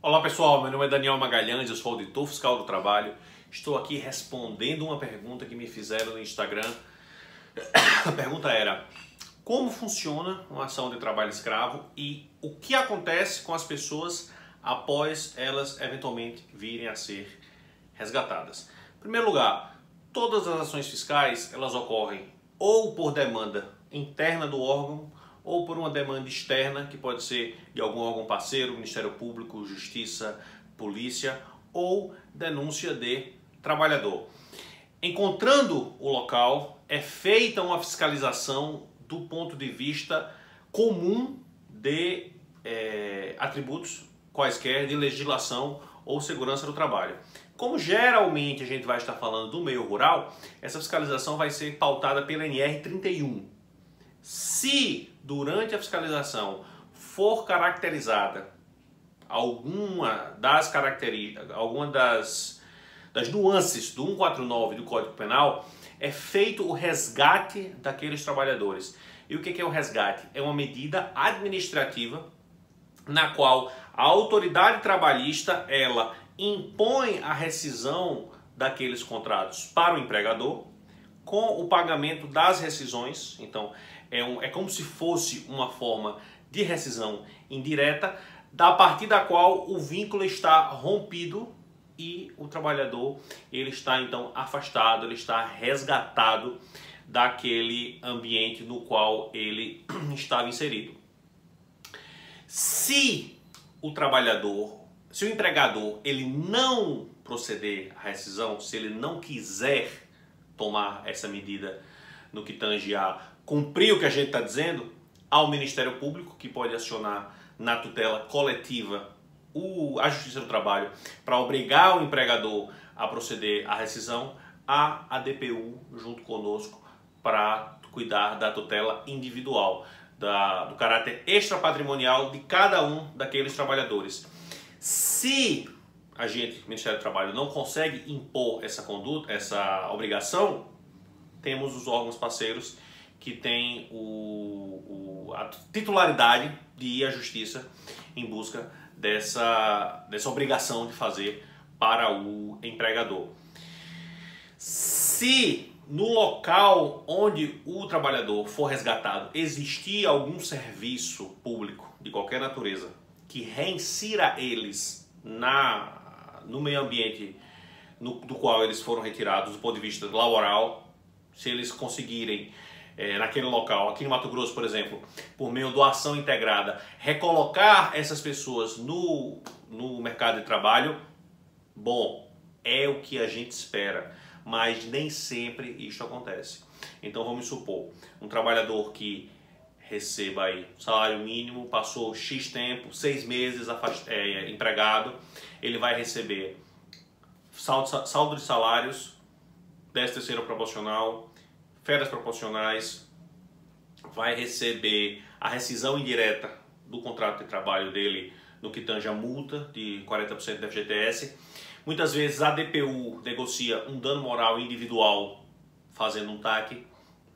Olá pessoal, meu nome é Daniel Magalhães, eu sou auditor fiscal do trabalho. Estou aqui respondendo uma pergunta que me fizeram no Instagram. A pergunta era: como funciona uma ação de trabalho escravo e o que acontece com as pessoas após elas eventualmente virem a ser resgatadas? Em primeiro lugar, todas as ações fiscais elas ocorrem ou por demanda interna do órgão ou por uma demanda externa, que pode ser de algum órgão parceiro, Ministério Público, Justiça, Polícia, ou denúncia de trabalhador. Encontrando o local, é feita uma fiscalização do ponto de vista comum de atributos quaisquer de legislação ou segurança do trabalho. Como geralmente a gente vai estar falando do meio rural, essa fiscalização vai ser pautada pela NR 31. Se durante a fiscalização for caracterizada alguma das características, alguma das nuances do 149 do Código Penal, é feito o resgate daqueles trabalhadores. E o que é o resgate? É uma medida administrativa na qual a autoridade trabalhista ela impõe a rescisão daqueles contratos para o empregador com o pagamento das rescisões. Então é como se fosse uma forma de rescisão indireta, a partir da qual o vínculo está rompido e o trabalhador ele está então afastado, ele está resgatado daquele ambiente no qual ele estava inserido. Se o empregador ele não proceder à rescisão, se ele não quiser tomar essa medida no que tange a cumprir o que a gente está dizendo, ao Ministério Público, que pode acionar na tutela coletiva a Justiça do Trabalho para obrigar o empregador a proceder à rescisão, a DPU junto conosco para cuidar da tutela individual, do caráter extrapatrimonial de cada um daqueles trabalhadores. Se a gente, o Ministério do Trabalho, não consegue impor essa conduta, essa obrigação, temos os órgãos parceiros que têm a titularidade de ir à Justiça em busca dessa obrigação de fazer para o empregador. Se no local onde o trabalhador for resgatado existir algum serviço público de qualquer natureza que reinsira eles no meio ambiente do qual eles foram retirados do ponto de vista laboral, se eles conseguirem naquele local, aqui no Mato Grosso, por exemplo, por meio de doação integrada, recolocar essas pessoas no mercado de trabalho, bom, é o que a gente espera, mas nem sempre isso acontece. Então vamos supor, um trabalhador que receba aí salário mínimo, passou X tempo, 6 meses empregado, ele vai receber saldo de salários, 13º proporcional, férias proporcionais, vai receber a rescisão indireta do contrato de trabalho dele no que tange a multa de 40% do FGTS. Muitas vezes a DPU negocia um dano moral individual fazendo um TAC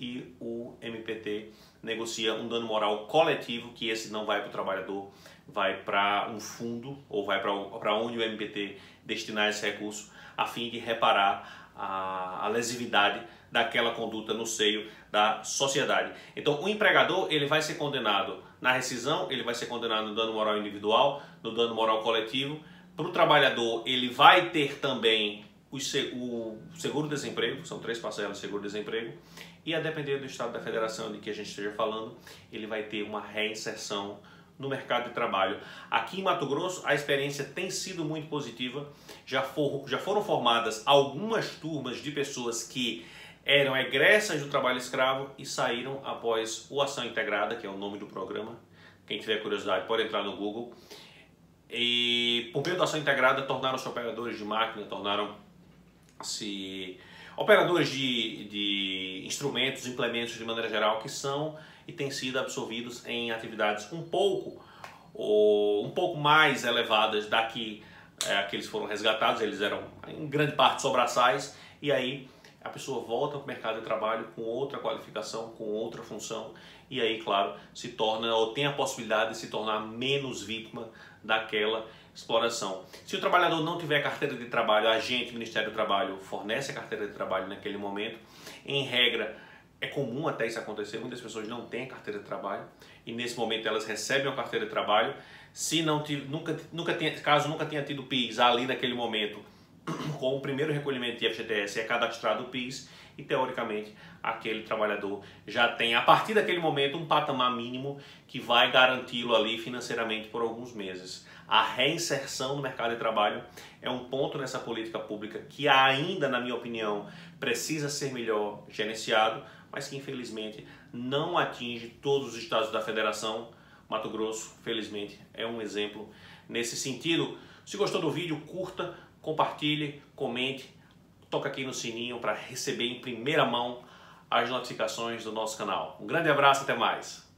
e o MPT negocia um dano moral coletivo, que esse não vai para o trabalhador, vai para um fundo ou vai para onde o MPT destinar esse recurso a fim de reparar a lesividade daquela conduta no seio da sociedade. Então o empregador ele vai ser condenado na rescisão, ele vai ser condenado no dano moral individual, no dano moral coletivo. Para o trabalhador ele vai ter também o seguro-desemprego, são 3 parcelas de seguro-desemprego, e a depender do estado da federação de que a gente esteja falando, ele vai ter uma reinserção no mercado de trabalho. Aqui em Mato Grosso a experiência tem sido muito positiva, já foram formadas algumas turmas de pessoas que eram egressas do trabalho escravo e saíram após o Ação Integrada, que é o nome do programa. Quem tiver curiosidade pode entrar no Google. E por meio da Ação Integrada tornaram-se operadores de máquina, tornaram-se operadores de instrumentos, implementos de maneira geral, que são e têm sido absorvidos em atividades um pouco mais elevadas da que eles foram resgatados. Eles eram em grande parte sobraçais e aí a pessoa volta para o mercado de trabalho com outra qualificação, com outra função, e aí, claro, se torna ou tem a possibilidade de se tornar menos vítima daquela exploração. Se o trabalhador não tiver carteira de trabalho, a agente, o Ministério do Trabalho, fornece a carteira de trabalho naquele momento. Em regra, é comum até isso acontecer, muitas pessoas não têm carteira de trabalho e nesse momento elas recebem a carteira de trabalho. Se não caso nunca tenha tido PIS ali naquele momento, com o primeiro recolhimento de FGTS é cadastrado o PIS e teoricamente aquele trabalhador já tem a partir daquele momento um patamar mínimo que vai garanti-lo ali financeiramente por alguns meses. A reinserção no mercado de trabalho é um ponto nessa política pública que ainda, na minha opinião, precisa ser melhor gerenciado, mas que infelizmente não atinge todos os estados da federação. Mato Grosso, felizmente, é um exemplo nesse sentido. Se gostou do vídeo, curta, compartilhe, comente, toca aqui no sininho para receber em primeira mão as notificações do nosso canal. Um grande abraço, até mais!